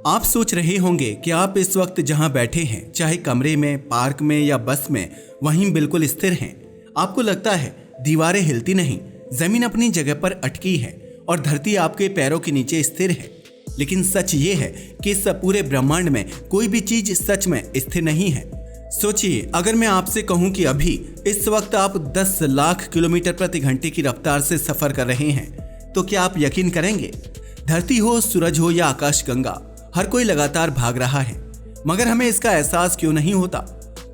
आप सोच रहे होंगे कि आप इस वक्त जहां बैठे हैं, चाहे कमरे में, पार्क में या बस में, वहीं बिल्कुल स्थिर हैं। आपको लगता है दीवारें हिलती नहीं, जमीन अपनी जगह पर अटकी है और धरती आपके पैरों के नीचे स्थिर है। लेकिन सच ये है कि इस पूरे ब्रह्मांड में कोई भी चीज सच में स्थिर नहीं है। सोचिए, अगर मैं आपसे कहूं कि अभी इस वक्त आप 10 लाख किलोमीटर प्रति घंटे की रफ्तार से सफर कर रहे हैं, तो क्या आप यकीन करेंगे? धरती हो, सूरज हो या आकाशगंगा, हर कोई लगातार भाग रहा है, मगर हमें इसका एहसास क्यों नहीं होता?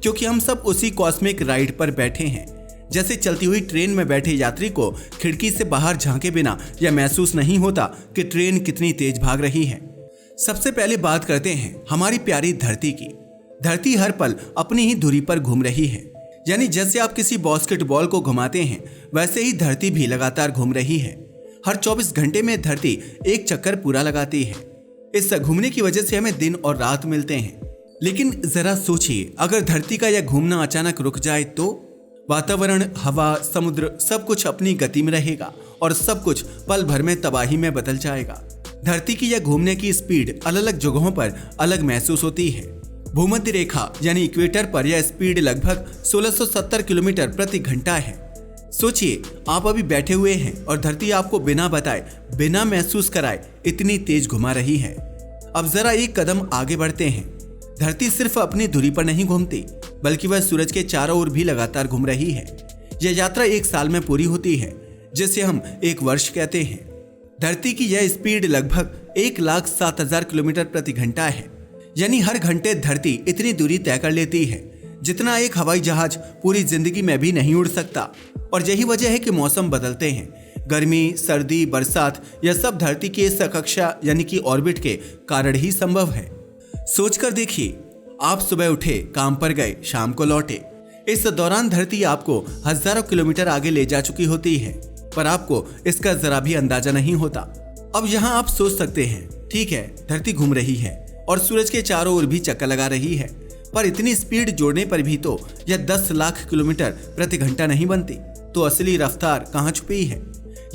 क्योंकि हम सब उसी कॉस्मिक राइड पर बैठे हैं। जैसे चलती हुई ट्रेन में बैठे यात्री को खिड़की से बाहर झांके बिना यह महसूस नहीं होता कि ट्रेन कितनी तेज भाग रही है। सबसे पहले बात करते हैं हमारी प्यारी धरती की। धरती हर पल अपनी ही धुरी पर घूम रही है, यानी जैसे आप किसी बास्केटबॉल को घुमाते हैं, वैसे ही धरती भी लगातार घूम रही है। हर 24 घंटे में धरती एक चक्कर पूरा लगाती है। इस घूमने की वजह से हमें दिन और रात मिलते हैं। लेकिन जरा सोचिए, अगर धरती का यह घूमना अचानक रुक जाए तो वातावरण, हवा, समुद्र सब कुछ अपनी गति में रहेगा और सब कुछ पल भर में तबाही में बदल जाएगा। धरती की यह घूमने की स्पीड अलग अलग जगहों पर अलग महसूस होती है। भूमध्य रेखा यानी इक्वेटर पर यह स्पीड लगभग 1670 किलोमीटर प्रति घंटा है। सोचिए, आप अभी बैठे हुए हैं और धरती आपको बिना बताए, बिना महसूस कराए इतनी तेज घुमा रही है। अब जरा एक कदम आगे बढ़ते हैं। धरती सिर्फ अपनी धुरी पर नहीं घूमती, बल्कि वह सूरज के चारों ओर भी लगातार घूम रही है। यह यात्रा एक साल में पूरी होती है, जिसे हम एक वर्ष कहते हैं। धरती की यह स्पीड लगभग 1,07,000 किलोमीटर प्रति घंटा है, यानी हर घंटे धरती इतनी दूरी तय कर लेती है जितना एक हवाई जहाज पूरी जिंदगी में भी नहीं उड़ सकता। और यही वजह है कि मौसम बदलते हैं। गर्मी, सर्दी, बरसात, यह सब धरती की इस कक्षा यानी कि ऑर्बिट के कारण ही संभव है। सोचकर देखिए, आप सुबह उठे, काम पर गए, शाम को लौटे। इस दौरान धरती आपको हजारों किलोमीटर आगे ले जा चुकी होती है, पर आपको इसका जरा भी अंदाजा नहीं होता। अब यहाँ आप सोच सकते हैं, ठीक है, धरती घूम रही है और सूरज के चारों ओर भी चक्कर लगा रही है, पर इतनी स्पीड जोड़ने पर भी तो यह 10 लाख किलोमीटर प्रति घंटा नहीं बनती। तो असली रफ्तार कहाँ छुपी है?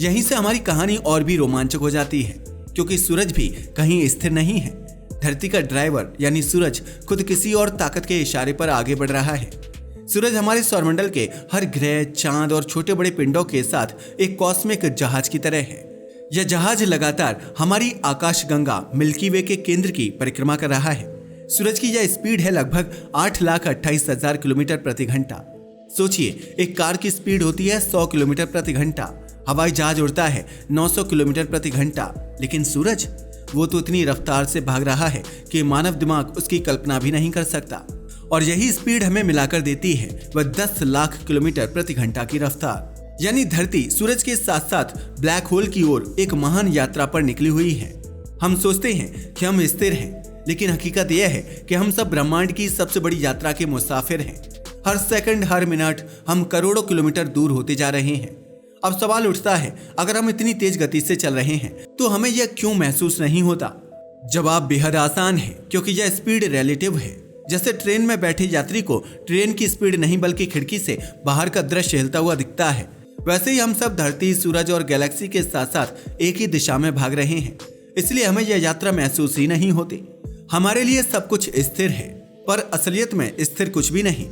यहीं से हमारी कहानी और भी रोमांचक हो जाती है, क्योंकि सूरज भी कहीं स्थिर नहीं है। धरती का ड्राइवर यानी सूरज खुद किसी और ताकत के इशारे पर आगे बढ़ रहा है। सूरज हमारे सौरमंडल के हर ग्रह, चांद और छोटे बड़े पिंडों के साथ एक कॉस्मिक जहाज की तरह है। यह जहाज लगातार हमारी आकाशगंगा मिल्की वे के केंद्र की परिक्रमा कर रहा है। सूरज की यह स्पीड है लगभग 8,28,000 किलोमीटर प्रति घंटा। सोचिए, एक कार की स्पीड होती है 100 किलोमीटर प्रति घंटा, हवाई जहाज उड़ता है 900 किलोमीटर प्रति घंटा, लेकिन सूरज, वो तो इतनी रफ्तार से भाग रहा है कि मानव दिमाग उसकी कल्पना भी नहीं कर सकता। और यही स्पीड हमें मिलाकर देती है वह 10 लाख किलोमीटर प्रति घंटा की रफ्तार। यानी धरती सूरज के साथ साथ ब्लैक होल की ओर एक महान यात्रा पर निकली हुई है। हम सोचते हैं कि हम स्थिर हैं, लेकिन हकीकत यह है कि हम सब ब्रह्मांड की सबसे बड़ी यात्रा के मुसाफिर हैं। हर सेकंड, हर मिनट हम करोड़ों किलोमीटर दूर होते जा रहे हैं। अब सवाल उठता है, अगर हम इतनी तेज गति से चल रहे हैं तो हमें यह क्यों महसूस नहीं होता? जवाब बेहद आसान है, क्योंकि यह स्पीड रिलेटिव है। जैसे ट्रेन में बैठे यात्री को ट्रेन की स्पीड नहीं बल्कि खिड़की से बाहर का दृश्य हिलता हुआ दिखता है, वैसे ही हम सब धरती, सूरज और गैलेक्सी के साथ साथ एक ही दिशा में भाग रहे हैं। इसलिए हमें यह यात्रा महसूस ही नहीं होती। हमारे लिए सब कुछ स्थिर है, पर असलियत में स्थिर कुछ भी नहीं।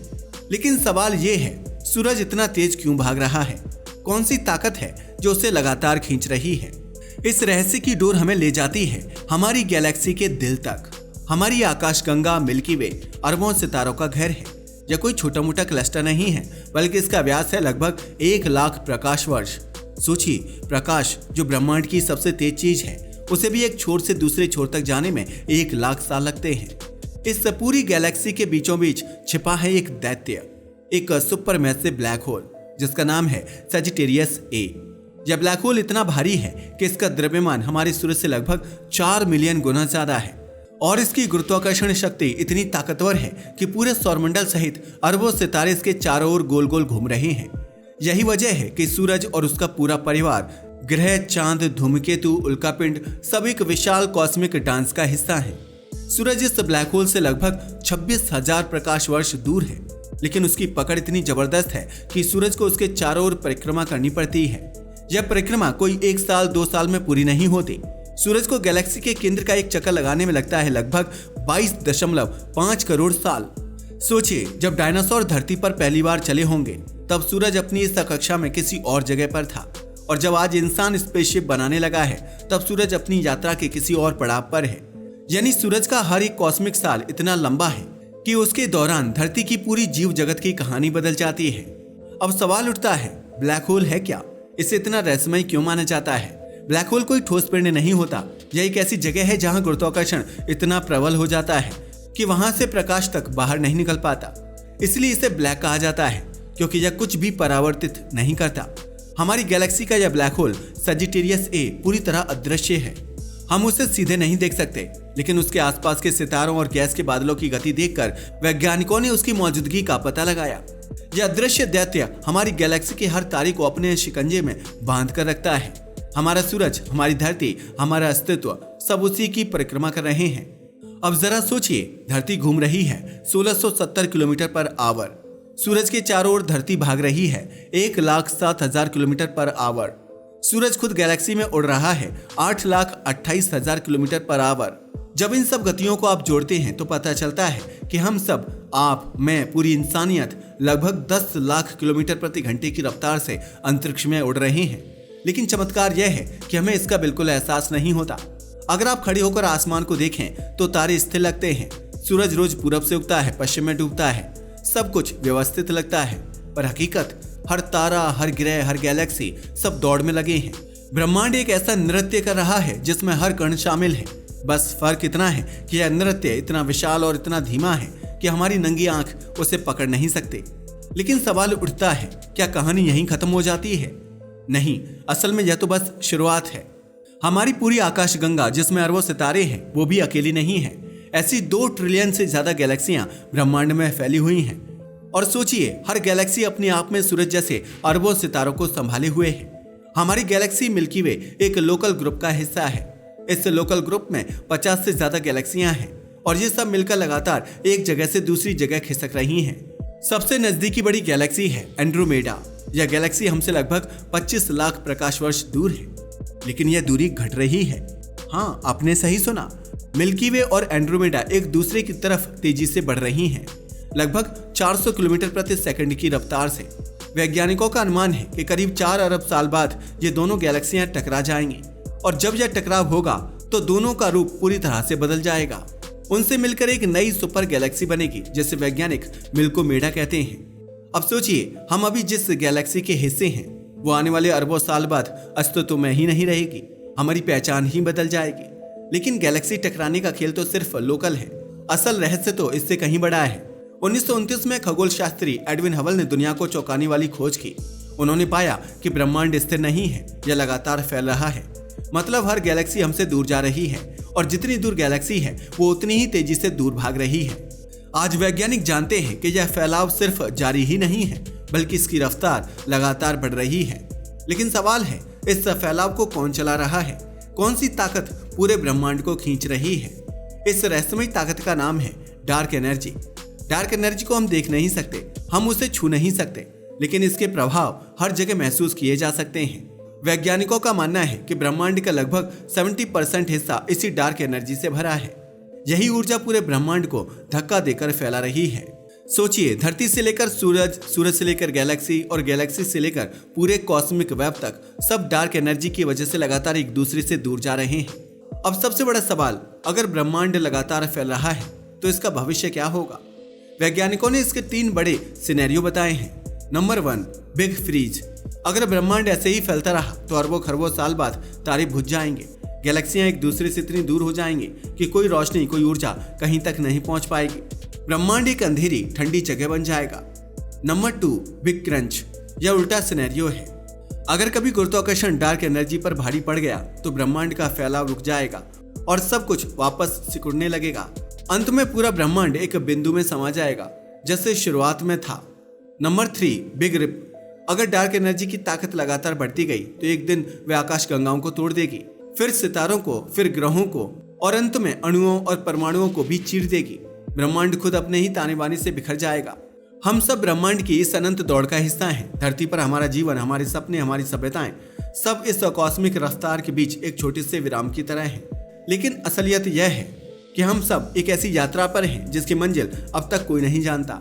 लेकिन सवाल ये है, सूरज इतना तेज क्यों भाग रहा है? कौन सी ताकत है जो उसे लगातार खींच रही है? इस रहस्य की डोर हमें ले जाती है हमारी गैलेक्सी के दिल तक। हमारी आकाशगंगा मिल्की वे अरबों सितारों का घर है। यह कोई छोटा मोटा क्लस्टर नहीं है, बल्कि इसका व्यास है लगभग 1 लाख प्रकाश वर्ष। सोचिए, प्रकाश जो ब्रह्मांड की सबसे तेज चीज है, उसे भी एक छोर से दूसरे छोर तक जाने में 1 लाख साल लगते हैं। इस पूरी गैलेक्सी के बीचों बीच छिपा है एक दैत्य, एक सुपर मैसिव ब्लैक होल, जिसका नाम है सजिटेरियस ए। यह ब्लैक होल इतना भारी है कि इसका द्रव्यमान हमारे सूरज से लगभग 4 मिलियन गुना ज्यादा है, और इसकी गुरुत्वाकर्षण शक्ति इतनी ताकतवर है कि पूरे सौरमंडल सहित अरबों सितारे इसके चारों ओर गोल गोल घूम रहे हैं। यही वजह है कि सूरज और उसका पूरा परिवार, ग्रह, चांद, धूमकेतु, उल्कापिंड सब एक विशाल कॉस्मिक डांस का हिस्सा है। सूरज इस ब्लैक होल से लगभग 26,000 प्रकाश वर्ष दूर है, लेकिन उसकी पकड़ इतनी जबरदस्त है कि सूरज को उसके चारों ओर परिक्रमा करनी पड़ती है। यह परिक्रमा कोई 1 साल 2 साल में पूरी नहीं होती। सूरज को गैलेक्सी के केंद्र का एक चक्कर लगाने में लगता है लगभग 22.5 करोड़ साल। सोचिए, जब डायनासोर धरती पर पहली बार चले होंगे तब सूरज अपनी इस कक्षा में किसी और जगह पर था, और जब आज इंसान स्पेसशिप बनाने लगा है तब सूरज अपनी यात्रा के किसी और पड़ाव पर है। यानी सूरज का हर एक कॉस्मिक साल इतना लंबा है कि उसके दौरान धरती की पूरी जीव जगत की कहानी बदल जाती है। अब सवाल उठता है, ब्लैक होल है क्या? इसे इतना रहस्यमय क्यों माना जाता है? ब्लैक होल कोई ठोस पिंड नहीं होता। यह एक ऐसी जगह है जहां गुरुत्वाकर्षण इतना प्रबल हो जाता है कि वहां से प्रकाश तक बाहर नहीं निकल पाता। इसलिए इसे ब्लैक कहा जाता है, क्योंकि यह कुछ भी परावर्तित नहीं करता। हमारी गैलेक्सी का यह ब्लैक होल सजिटेरियस ए पूरी तरह अदृश्य है। हम उसे सीधे नहीं देख सकते, लेकिन उसके आसपास के सितारों और गैस के बादलों की गति देखकर वैज्ञानिकों ने उसकी मौजूदगी का पता लगाया। यह अदृश्य दैत्य हमारी गैलेक्सी के हर तारे को अपने शिकंजे में बांध कर रखता है। हमारा सूरज, हमारी धरती, हमारा अस्तित्व सब उसी की परिक्रमा कर रहे हैं। अब जरा सोचिए, धरती घूम रही है 1670 किलोमीटर पर आवर। सूरज के चारों ओर धरती भाग रही है 1,07,000 किलोमीटर पर आवर। सूरज खुद गैलेक्सी में उड़ रहा है 8,28,000 किलोमीटर पर आवर। जब इन सब गतियों को आप जोड़ते हैं तो पता चलता है कि हम सब, आप, मैं, पूरी इंसानियत लगभग 10 लाख किलोमीटर प्रति घंटे की रफ्तार से अंतरिक्ष में उड़ रहे हैं। लेकिन चमत्कार यह है कि हमें इसका बिल्कुल एहसास नहीं होता। अगर आप खड़े होकर आसमान को देखें तो तारे स्थिर लगते हैं। सूरज रोज पूरब से उगता है, पश्चिम में डूबता है। सब कुछ व्यवस्थित लगता है, पर हकीकत हर तारा, हर ग्रह, हर गैलेक्सी सब दौड़ में लगे हैं। ब्रह्मांड एक ऐसा नृत्य कर रहा है जिसमें हर कण शामिल है। बस फर्क इतना है कि यह नृत्य इतना विशाल और इतना धीमा है कि हमारी नंगी आंख उसे पकड़ नहीं सकते। लेकिन सवाल उठता है, क्या कहानी यहीं खत्म हो जाती है? नहीं, असल में यह तो बस शुरुआत है। हमारी पूरी आकाशगंगा जिसमें अरबों सितारे हैं, वो भी अकेली नहीं है। ऐसी 2 ट्रिलियन से ज्यादा गैलेक्सियां ब्रह्मांड में फैली हुई हैं। और सोचिए, हर गैलेक्सी अपने आप में सूरज जैसे अरबों सितारों को संभाले हुए है। हमारी गैलेक्सी मिल्की वे एक लोकल ग्रुप का हिस्सा है। इस लोकल ग्रुप में 50 से ज्यादा गैलेक्सियां हैं और ये सब मिलकर लगातार एक जगह से दूसरी जगह खिसक रही हैं। सबसे नजदीकी बड़ी गैलेक्सी है एंड्रोमेडा। यह गैलेक्सी हमसे लगभग 25 लाख प्रकाश वर्ष दूर है, लेकिन यह दूरी घट रही है। हाँ, आपने सही सुना, मिल्की वे और एंड्रोमेडा एक दूसरे की तरफ तेजी से बढ़ रही हैं, लगभग 400 किलोमीटर प्रति सेकंड की रफ्तार से। वैज्ञानिकों का अनुमान है कि करीब 4 अरब साल बाद ये दोनों गैलेक्सियां टकरा जाएंगी, और जब यह टकराव होगा तो दोनों का रूप पूरी तरह से बदल जाएगा। उनसे मिलकर एक नई सुपर गैलेक्सी बनेगी, जिसे वैज्ञानिक मिल्कोमेडा कहते हैं। अब सोचिए, हम अभी जिस गैलेक्सी के हिस्से हैं वो आने वाले अरबों साल बाद अस्तित्व में ही नहीं रहेगी। हमारी पहचान ही बदल जाएगी। लेकिन गैलेक्सी टकराने का खेल तो सिर्फ लोकल है, असल रहस्य तो इससे कहीं बड़ा है। 1929 में खगोल शास्त्री एडविन हबल ने दुनिया को चौंकाने वाली खोज की। उन्होंने पाया कि ब्रह्मांड स्थिर नहीं है, यह लगातार फैल रहा है। मतलब हर गैलेक्सी हमसे दूर जा रही है, और जितनी दूर गैलेक्सी है वो उतनी ही तेजी से दूर भाग रही है। आज वैज्ञानिक जानते हैं कि यह फैलाव सिर्फ जारी ही नहीं है, बल्कि इसकी रफ्तार लगातार बढ़ रही है। लेकिन सवाल है, इस फैलाव को कौन चला रहा है? कौन सी ताकत पूरे ब्रह्मांड को खींच रही है? इस रहस्यमय ताकत का नाम है डार्क एनर्जी। डार्क एनर्जी को हम देख नहीं सकते, हम उसे छू नहीं सकते, लेकिन इसके प्रभाव हर जगह महसूस किए जा सकते हैं। वैज्ञानिकों का मानना है कि ब्रह्मांड का लगभग 70% हिस्सा इसी डार्क एनर्जी से भरा है। यही ऊर्जा पूरे ब्रह्मांड को धक्का देकर फैला रही है। सोचिए, धरती से लेकर सूरज, सूरज से लेकर गैलेक्सी और गैलेक्सी से लेकर पूरे कॉस्मिक वेब तक सब डार्क एनर्जी की वजह से लगातार एक दूसरे से दूर जा रहे हैं। अब सबसे बड़ा सवाल, अगर ब्रह्मांड लगातार फैल रहा है तो इसका भविष्य क्या होगा? वैज्ञानिकों ने इसके 3 बड़े सिनेरियो बताए हैं। Number 1, big freeze. अगर ब्रह्मांड ऐसे ही फैलता रहा तो अरबों खरबों साल बाद तारे बुझ जाएंगे। गैलेक्सियां एक दूसरे से इतनी दूर हो जाएंगी कि कोई रोशनी, कोई ऊर्जा कहीं तक नहीं पहुंच पाएगी। ब्रह्मांड एक अंधेरी ठंडी जगह बन जाएगा। Number 2, big crunch. यह उल्टा सिनेरियो है। अगर कभी गुरुत्वाकर्षण डार्क एनर्जी पर भारी पड़ गया तो ब्रह्मांड का फैलाव रुक जाएगा और सब कुछ वापस सिकुड़ने लगेगा। अंत में पूरा ब्रह्मांड एक बिंदु में समा जाएगा, जैसे शुरुआत में था। Number 3, big rip. अगर डार्क एनर्जी की ताकत लगातार बढ़ती गई तो एक दिन वह आकाश गंगाओं को तोड़ देगी, फिर सितारों को, फिर ग्रहों को, और अंत में अणुओं और परमाणुओं को भी चीर देगी। ब्रह्मांड खुद अपने ही ताने बाने से बिखर जाएगा। हम सब ब्रह्मांड की इस अनंत दौड़ का हिस्सा हैं। धरती पर हमारा जीवन, हमारे सपने, हमारी सभ्यताएं सब इस कॉस्मिक रफ्तार के बीच एक छोटे से विराम की तरह हैं। लेकिन असलियत यह है कि हम सब एक ऐसी यात्रा पर हैं जिसकी मंजिल अब तक कोई नहीं जानता।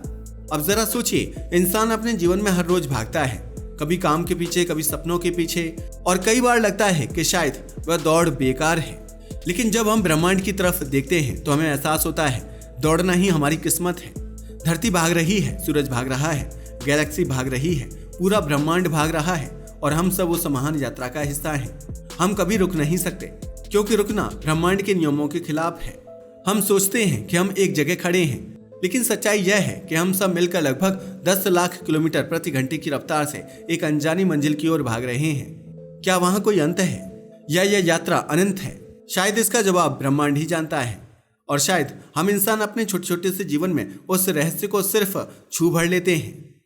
अब जरा सोचिए, इंसान अपने जीवन में हर रोज भागता है, कभी काम के पीछे, कभी सपनों के पीछे, और कई बार लगता है कि शायद वह दौड़ बेकार है। लेकिन जब हम ब्रह्मांड की तरफ देखते हैं तो हमें एहसास होता है दौड़ना ही हमारी किस्मत है। धरती भाग रही है, सूरज भाग रहा है, गैलेक्सी भाग रही है, पूरा ब्रह्मांड भाग रहा है, और हम सब उस महान यात्रा का हिस्सा हैं। हम कभी रुक नहीं सकते, क्योंकि रुकना ब्रह्मांड के नियमों के खिलाफ है। हम सोचते हैं कि हम एक जगह खड़े हैं, लेकिन सच्चाई यह है कि हम सब मिलकर लगभग 10 लाख किलोमीटर प्रति घंटे की रफ्तार से एक अनजानी मंजिल की ओर भाग रहे हैं। क्या वहां कोई अंत है, या यह यात्रा अनंत है? शायद इसका जवाब ब्रह्मांड ही जानता है, और शायद हम इंसान अपने छोटे छोटे से जीवन में उस रहस्य को सिर्फ छू भर लेते हैं।